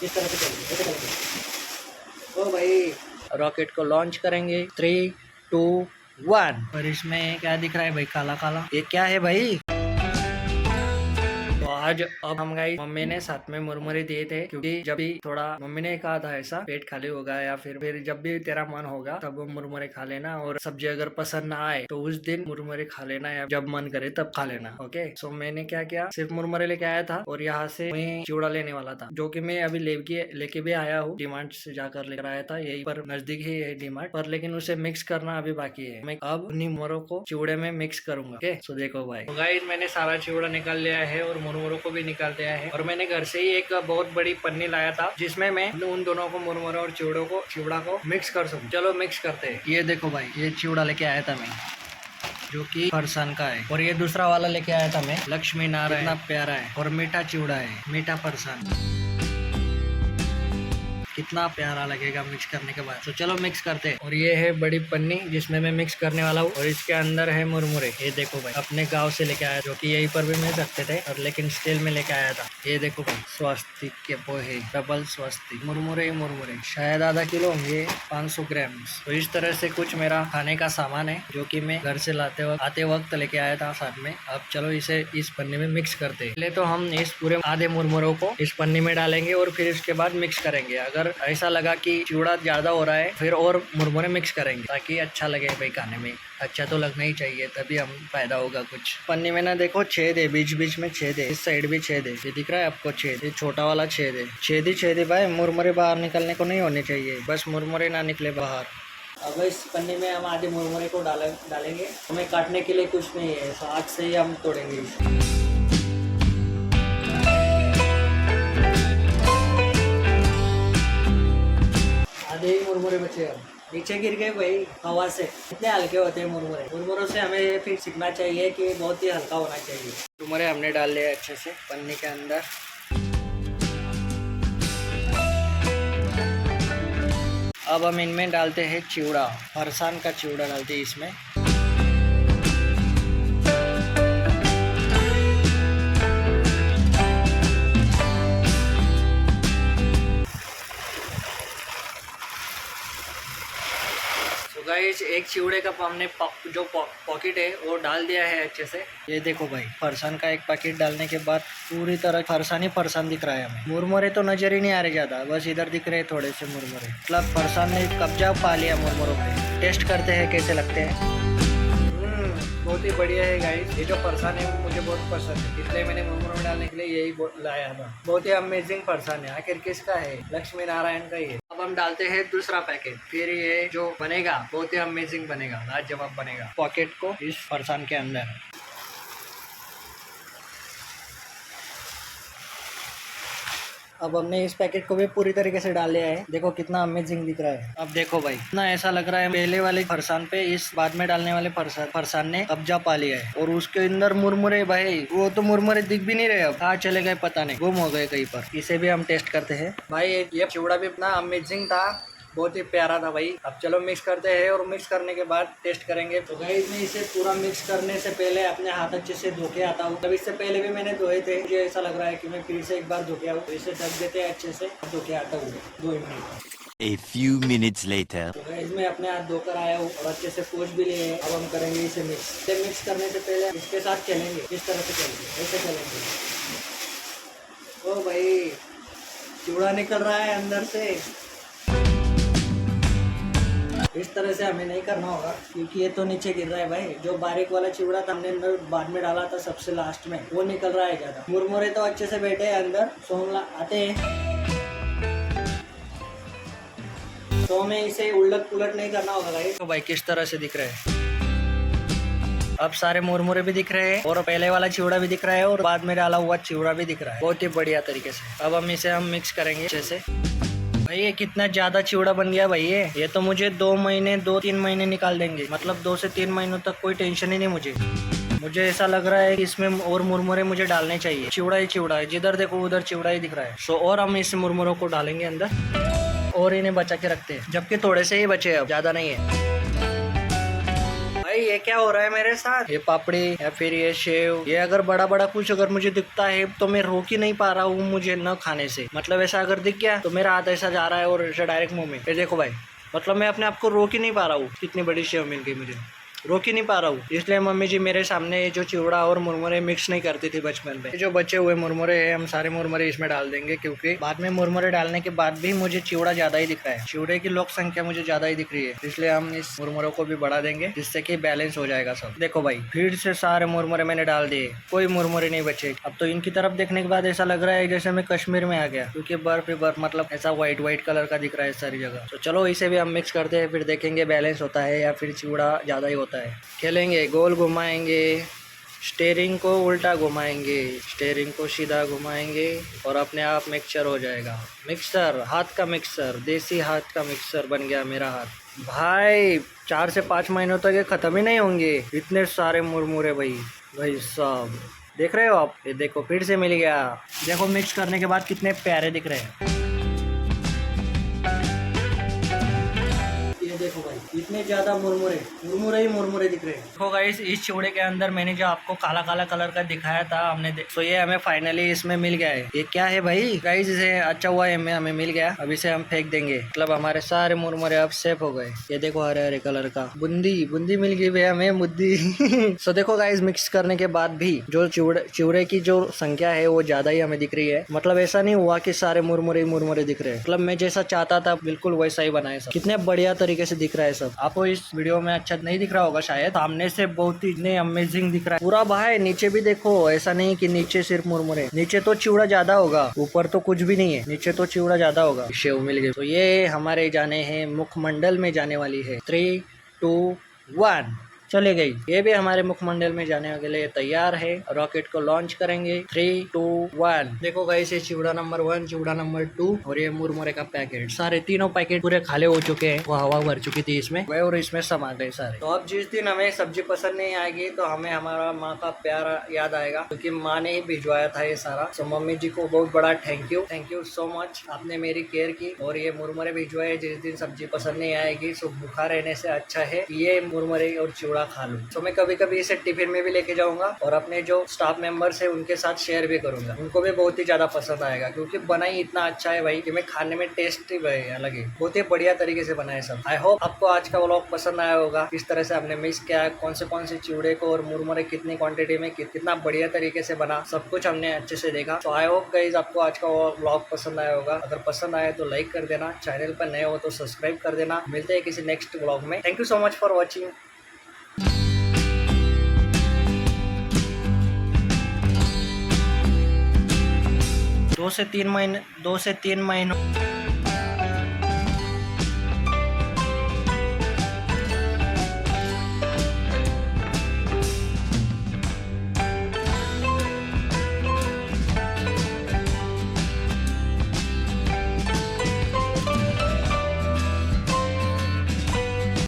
इस तरह से करेंगे, ऐसे करेंगे। ओ भाई रॉकेट को लॉन्च करेंगे 3, 2, 1। और इसमें क्या दिख रहा है भाई, काला काला, ये क्या है भाई? तो आज अब हम गए, मम्मी ने साथ में मुरमुरे दिए थे, क्योंकि जब भी थोड़ा मम्मी ने कहा था ऐसा पेट खाली होगा या फिर जब भी तेरा मन होगा तब मुरमुरे खा लेना, और सब्जी अगर पसंद ना आए तो उस दिन मुरमुरे खा लेना, या जब मन करे तब खा लेना। ओके, सो मैंने क्या किया, सिर्फ मुरमुरे लेके आया था और यहाँ से मैं चिवड़ा लेने वाला था, जो कि मैं अभी लेके भी आया हूँ। डिमार्ट से जाकर लेकर आया था, यही पर नजदीक ही है डिमार्ट पर, लेकिन उसे मिक्स करना अभी बाकी है। मैं अब उन्हीं मुरमुरों को चिवड़े में मिक्स करूंगा। ओके, सो देखो भाई, तो गाइस मैंने सारा चिवड़ा निकाल लिया है और मुरमुरों को भी निकाल दिया है, और मैंने घर से ही एक बहुत बड़ी पन्नी लाया था जिसमें मैं उन दोनों को, मुरमुरे और चिवड़ा को मिक्स कर सकूं। चलो मिक्स करते हैं। ये देखो भाई, ये चिवड़ा लेके आया था मैं, जो कि फरसान का है, और ये दूसरा वाला लेके आया था मैं, लक्ष्मी नारायण, इतना प्यारा है, और मीठा चिवड़ा है, मीठा फरसान, कितना प्यारा लगेगा मिक्स करने के बाद। तो चलो मिक्स करते हैं। और ये है बड़ी पन्नी जिसमें मैं मिक्स करने वाला हूँ, और इसके अंदर है मुरमुरे। ये देखो भाई, अपने गांव से लेके आया, जो कि यहीं पर भी मिल सकते थे, और लेकिन स्टील में लेके आया था। ये देखो भाई, स्वस्तिक के पोहे, डबल स्वस्तिक, मुरमुरे ही मुरमुरे, शायद आधा किलो होंगे, 500 ग्राम। तो इस तरह से कुछ मेरा खाने का सामान है, जो कि मैं घर से आते वक्त लेके आया था साथ में। अब चलो इसे इस पन्नी में मिक्स करते हैं। पहले तो हम इस पूरे आधे मुरमुरों को इस पन्नी में डालेंगे, और फिर इसके बाद मिक्स करेंगे। अगर ऐसा लगा कि चिवड़ा ज्यादा हो रहा है, फिर और मुरमुरे मिक्स करेंगे, ताकि अच्छा लगे भाई खाने में। अच्छा तो लगना ही चाहिए, तभी हम फायदा होगा कुछ। पन्नी में ना देखो छेद है, बीच बीच में छेद है, इस साइड भी छेद है, ये दिख रहा है आपको छेद, ये छोटा वाला छेद है, छेद ही भाई। मुरमुरे बाहर निकलने को नहीं होने चाहिए, बस मुरमुरे ना निकले बाहर। अब इस पन्नी में हम आधे मुरमुरे को डालेंगे। हमें काटने के लिए कुछ नहीं है, हाथ से ही हम तोड़ेंगे इसे। आधे ही मुरमुरे बचे, अब नीचे गिर गए भाई हवा से। इतने हल्के होते हैं मुरमुरे। मुरमुरों से हमें फिर सीखना चाहिए कि बहुत ही हल्का होना चाहिए। मुरमुरे हमने डाल लिए अच्छे से पन्नी के अंदर। अब हम इनमें डालते हैं चिवड़ा, फरसान का चिवड़ा डालते हैं इसमें। गाइस एक चिवड़े का हमने जो पॉकेट है वो डाल दिया है अच्छे से। ये देखो भाई, फरसान का एक पैकेट डालने के बाद पूरी तरह फरसान ही फरसान दिख रहा है हमें। मुरमुरे तो नजर ही नहीं आ रहे ज्यादा, बस इधर दिख रहे थोड़े से मुरमुरे। मतलब फरसान ने कब्जा पा लिया मुरमुरों पे। टेस्ट करते हैं कैसे लगते हैं। बहुत ही बढ़िया है गाइस, ये जो फरसान है वो मुझे बहुत पसंद है, इसलिए मैंने मुरमुरे में डालने के लिए यही लाया था। बहुत ही अमेजिंग फरसान है। आखिर किसका है? लक्ष्मी नारायण का ही है। अब हम डालते हैं दूसरा पैकेट, फिर ये जो बनेगा बहुत ही अमेजिंग बनेगा, लाजवाब बनेगा। पॉकेट को इस फरसान के अंदर अब हमने इस पैकेट को भी पूरी तरीके से डाल लिया है। देखो कितना अमेजिंग दिख रहा है। अब देखो भाई, इतना ऐसा लग रहा है पहले वाले फरसान पे इस बाद में डालने वाले फरसान ने कब्जा पा लिया है। और उसके अंदर मुरमुरे भाई, वो तो मुरमुरे दिख भी नहीं रहे, अब कहाँ चले गए पता नहीं, गुम हो गए कहीं पर। इसे भी हम टेस्ट करते हैं। भाई ये चिवड़ा भी इतना अमेजिंग था, बहुत ही प्यारा था भाई। अब चलो मिक्स करते हैं, और मिक्स करने के बाद टेस्ट करेंगे। तो गाइस मैं इसे पूरा मिक्स करने से पहले अपने हाथ अच्छे से धो के आता हूँ। तब इससे पहले भी मैंने धोए थे, मुझे ऐसा लग रहा है कि मैं फिर से एक बार धो के आऊँ। तो इसे ढक देते हैं अच्छे से, धो के आता हूँ 2 minute. A few minutes later. तो गाइस मैं अपने हाथ धोकर आया हूँ और अच्छे से पोंछ भी लिए हैं। अब हम करेंगे इसे मिक्स। इसे मिक्स करने से पहले इसके साथ चलेंगे, इस तरह से चलेंगे, ऐसे चलेंगे। ओ भाई, चिवड़ा निकल रहा है अंदर से। इस तरह से हमें नहीं करना होगा, क्योंकि ये तो नीचे गिर रहा है भाई। जो बारीक वाला चिवड़ा था हमने बाद में डाला था सबसे लास्ट में, वो निकल रहा है ज्यादा। मुरमुरे तो अच्छे से बैठे हैं अंदर, सोमला आते हैं। तो हमें इसे उलट पुलट नहीं करना होगा भाई। तो भाई किस तरह से दिख रहा है, अब सारे मुरमुरे भी दिख रहे हैं, और पहले वाला चिवड़ा भी दिख रहा है, और बाद में डाला हुआ चिवड़ा भी दिख रहा है, बहुत ही बढ़िया तरीके से। अब हम इसे मिक्स करेंगे अच्छे से। भाई ये कितना ज्यादा चिवड़ा बन गया भाई। ये तो मुझे 2-3 महीने निकाल देंगे, मतलब 2 से 3 महीनों तक कोई टेंशन ही नहीं मुझे ऐसा लग रहा है कि इसमें और मुरमुरे मुझे डालने चाहिए। चिवड़ा ही चिवड़ा है, जिधर देखो उधर चिवड़ा ही दिख रहा है। सो और हम इस मुरमुरों को डालेंगे अंदर, और इन्हें बचा के रखते हैं, जबकि थोड़े से ही बचे, अब ज्यादा नहीं है। भाई ये क्या हो रहा है मेरे साथ? ये पापड़ी या फिर ये शेव, ये अगर बड़ा बड़ा कुछ अगर मुझे दिखता है तो मैं रोक ही नहीं पा रहा हूँ मुझे न खाने से। मतलब ऐसा अगर दिख गया तो मेरा हाथ ऐसा जा रहा है और ऐसा डायरेक्ट मुंह में। ये देखो भाई, मतलब मैं अपने आप को रोक ही नहीं पा रहा हूँ। कितनी बड़ी शेव मिल गई मुझे, रोक ही नहीं पा रहा हूँ। इसलिए मम्मी जी मेरे सामने जो चिवड़ा और मुरमुरे मिक्स नहीं करती थी बचपन में। जो बचे हुए मुरमुरे हैं हम सारे मुरमुरे इसमें डाल देंगे, क्योंकि बाद में मुरमुरे डालने के बाद भी मुझे चिवड़ा ज्यादा ही दिख रहा है। चिवड़े की लोक संख्या मुझे ज्यादा ही दिख रही है, इसलिए हम इस मुरमुरों को भी बढ़ा देंगे, जिससे कि बैलेंस हो जाएगा सब। देखो भाई, फिर से सारे मुरमुरे मैंने डाल दिए, कोई मुरमुरे नहीं बचे। अब तो इनकी तरफ देखने के बाद ऐसा लग रहा है जैसे मैं कश्मीर में आ गया, क्योंकि बर्फ ही बर्फ, मतलब ऐसा व्हाइट कलर का दिख रहा है सारी जगह। तो चलो इसे भी हम मिक्स करते हैं, फिर देखेंगे बैलेंस होता है या फिर चिवड़ा ज्यादा ही होता है। खेलेंगे, गोल घुमाएंगे, स्टेयरिंग को उल्टा घुमाएंगे, स्टेयरिंग को सीधा घुमाएंगे और अपने आप मिक्सचर हो जाएगा। मिक्सर, हाथ का मिक्सर, देसी हाथ का मिक्सर बन गया मेरा हाथ। भाई 4 से 5 महीनों तक ये खत्म ही नहीं होंगे, इतने सारे मुरमुरे भाई साहब। देख रहे हो आप? ये देखो फिर से मिल गया। देखो मिक्स करने के बाद कितने प्यारे दिख रहे हैं। देखो भाई, इतने ज्यादा मुरमुरे ही मुरमुरे दिख रहे हैं। देखो गाइस, इस चिवड़े के अंदर मैंने जो आपको काला काला कलर का दिखाया था हमने, तो ये हमें फाइनली इसमें मिल गया है। ये क्या है भाई? गाइस इसे अच्छा हुआ है हमें मिल गया। अब इसे हम फेंक देंगे, मतलब हमारे सारे मुरमुरे अब सेफ हो गए। ये देखो हरे हरे कलर का बूंदी मिल गई भाई हमें, मुद्दी। सो देखो गाइस, मिक्स करने के बाद भी जो चिवड़े की जो संख्या है वो ज्यादा ही हमें दिख रही है। मतलब ऐसा नहीं हुआ कि सारे मुरमुरे दिख रहे हैं। मतलब मैं जैसा चाहता था बिल्कुल वैसा ही बनाया सब। कितने बढ़िया तरीके से दिख रहा है सब। आपको इस वीडियो में अच्छा नहीं दिख रहा होगा शायद, सामने से बहुत ही अमेजिंग दिख रहा है पूरा भाई। नीचे भी देखो, ऐसा नहीं कि नीचे सिर्फ मुरमुरे, नीचे तो चिवड़ा ज्यादा होगा, ऊपर तो कुछ भी नहीं है, नीचे तो चिवड़ा ज्यादा होगा। शेव मिल गए। तो ये हमारे जाने हैं मुखमंडल में जाने वाली है। 3, 2, 1 चले गई। ये भी हमारे मुखमंडल में जाने के लिए तैयार है। रॉकेट को लॉन्च करेंगे। 3, 2, 1। देखो गाइस, ये चिवड़ा नंबर 1, चिवड़ा नंबर 2 और ये मुरमुरे का पैकेट, सारे तीनों पैकेट पूरे खाली हो चुके हैं। वो हवा भर चुकी थी इसमें, वह और इसमें समा गए सारे। तो अब जिस दिन हमें सब्जी पसंद नहीं आएगी तो हमें हमारा माँ का प्यार याद आएगा, क्योंकि माँ ने ही भिजवाया था ये सारा। तो मम्मी जी को बहुत बड़ा थैंक यू सो मच, आपने मेरी केयर की। और ये मुरमुरे भिजवाए, जिस दिन सब्जी पसंद नहीं आएगी तो भूखा रहने से अच्छा है ये मुरमुरे और चिवड़ा खा लूं। तो मैं कभी कभी इसे टिफिन में भी लेके जाऊंगा और अपने जो स्टाफ मेंबर्स है उनके साथ शेयर भी करूंगा। उनको भी बहुत ही ज्यादा पसंद आएगा, क्योंकि बनाई इतना अच्छा है भाई कि मैं खाने में टेस्ट ही भाई अलग है। बहुत ही बढ़िया तरीके से बनाए सब। आई होप आपको आज का व्लॉग पसंद आया होगा। किस तरह से हमने मिक्स किया, कौन से चिवड़े को और मुरमुरे कितनी क्वांटिटी में कितना बढ़िया तरीके से बना, सब कुछ हमने अच्छे से देखा। तो आई होप गाइस आपको आज का व्लॉग पसंद आया होगा। अगर पसंद आया तो लाइक कर देना, चैनल पर नए हो तो सब्सक्राइब कर देना। मिलते हैं किसी नेक्स्ट व्लॉग में। Thank you so much for watching. 2 से 3 महीनों